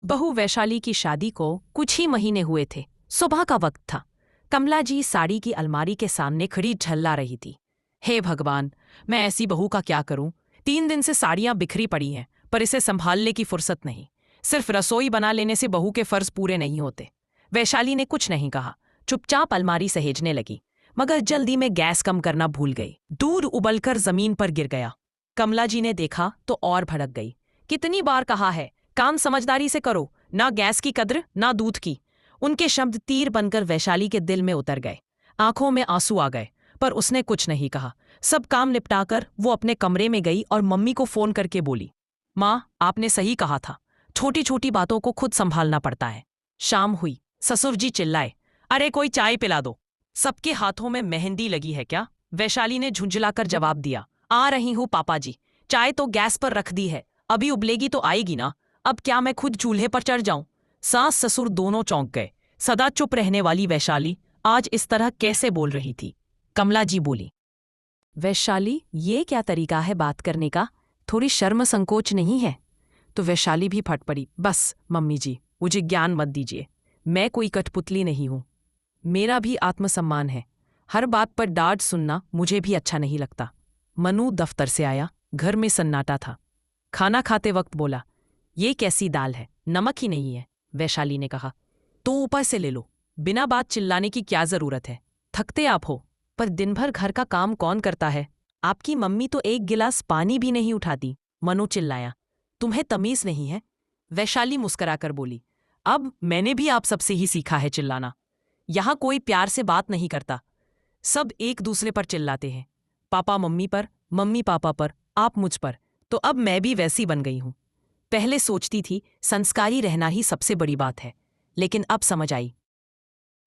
बहू वैशाली की शादी को कुछ ही महीने हुए थे। सुबह का वक्त था। कमला जी साड़ी की अलमारी के सामने खड़ी झल्ला रही थी। हे भगवान, मैं ऐसी बहू का क्या करूं? 3 दिन से साड़ियां बिखरी पड़ी हैं, पर इसे संभालने की फुर्सत नहीं। सिर्फ रसोई बना लेने से बहू के फर्ज पूरे नहीं होते। वैशाली ने कुछ नहीं कहा, चुपचाप अलमारी सहेजने लगी, मगर जल्दी में गैस कम करना भूल गई। दूध उबलकर जमीन पर गिर गया। कमला जी ने देखा तो और भड़क गई। कितनी बार कहा है, काम समझदारी से करो, ना गैस की कद्र ना दूध की। उनके शब्द तीर बनकर वैशाली के दिल में उतर गए। आंखों में आंसू आ गए, पर उसने कुछ नहीं कहा। सब काम निपटाकर वो अपने कमरे में गई और मम्मी को फोन करके बोली, माँ, आपने सही कहा था, छोटी छोटी बातों को खुद संभालना पड़ता है। शाम हुई। ससुर जी चिल्लाए, अरे कोई चाय पिला दो। सबके हाथों में मेहंदी लगी है क्या? वैशाली ने झुंझलाकर जवाब दिया, आ रही हूँ पापा जी, चाय तो गैस पर रख दी है, अभी उबलेगी तो आएगी ना। अब क्या मैं खुद चूल्हे पर चढ़ जाऊं? सास ससुर दोनों चौंक गए। सदा चुप रहने वाली वैशाली आज इस तरह कैसे बोल रही थी? कमला जी बोली, वैशाली, ये क्या तरीका है बात करने का? थोड़ी शर्म संकोच नहीं है? तो वैशाली भी फट पड़ी, बस मम्मी जी, मुझे ज्ञान मत दीजिए। मैं कोई कठपुतली नहीं हूं। मेरा भी आत्मसम्मान है। हर बात पर डांट सुनना मुझे भी अच्छा नहीं लगता। मनु दफ्तर से आया। घर में सन्नाटा था। खाना खाते वक्त बोला, ये कैसी दाल है, नमक ही नहीं है। वैशाली ने कहा, तो ऊपर से ले लो। बिना बात चिल्लाने की क्या जरूरत है? थकते आप हो, पर दिन भर घर का काम कौन करता है? आपकी मम्मी तो एक गिलास पानी भी नहीं उठाती। मनु चिल्लाया, तुम्हें तमीज नहीं है? वैशाली मुस्कुराकर बोली, अब मैंने भी आप सबसे ही सीखा है चिल्लाना। यहां कोई प्यार से बात नहीं करता, सब एक दूसरे पर चिल्लाते हैं। पापा मम्मी पर, मम्मी पापा पर, आप मुझ पर। तो अब मैं भी वैसी बन गई हूं। पहले सोचती थी संस्कारी रहना ही सबसे बड़ी बात है, लेकिन अब समझ आई,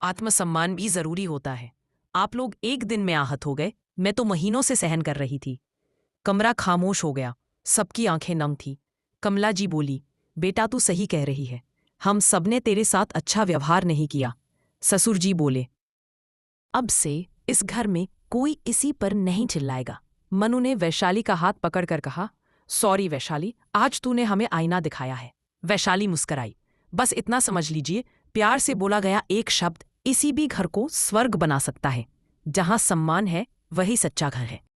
आत्मसम्मान भी जरूरी होता है। आप लोग एक दिन में आहत हो गए, मैं तो महीनों से सहन कर रही थी। कमरा खामोश हो गया। सबकी आंखें नम थी। कमला जी बोली, बेटा तू सही कह रही है, हम सबने तेरे साथ अच्छा व्यवहार नहीं किया। ससुर जी बोले, अब से इस घर में कोई इसी पर नहीं चिल्लाएगा। मनु ने वैशाली का हाथ पकड़कर कहा, सॉरी वैशाली, आज तूने हमें आईना दिखाया है। वैशाली मुस्कुराई, बस इतना समझ लीजिए, प्यार से बोला गया एक शब्द इसी भी घर को स्वर्ग बना सकता है। जहां सम्मान है वही सच्चा घर है।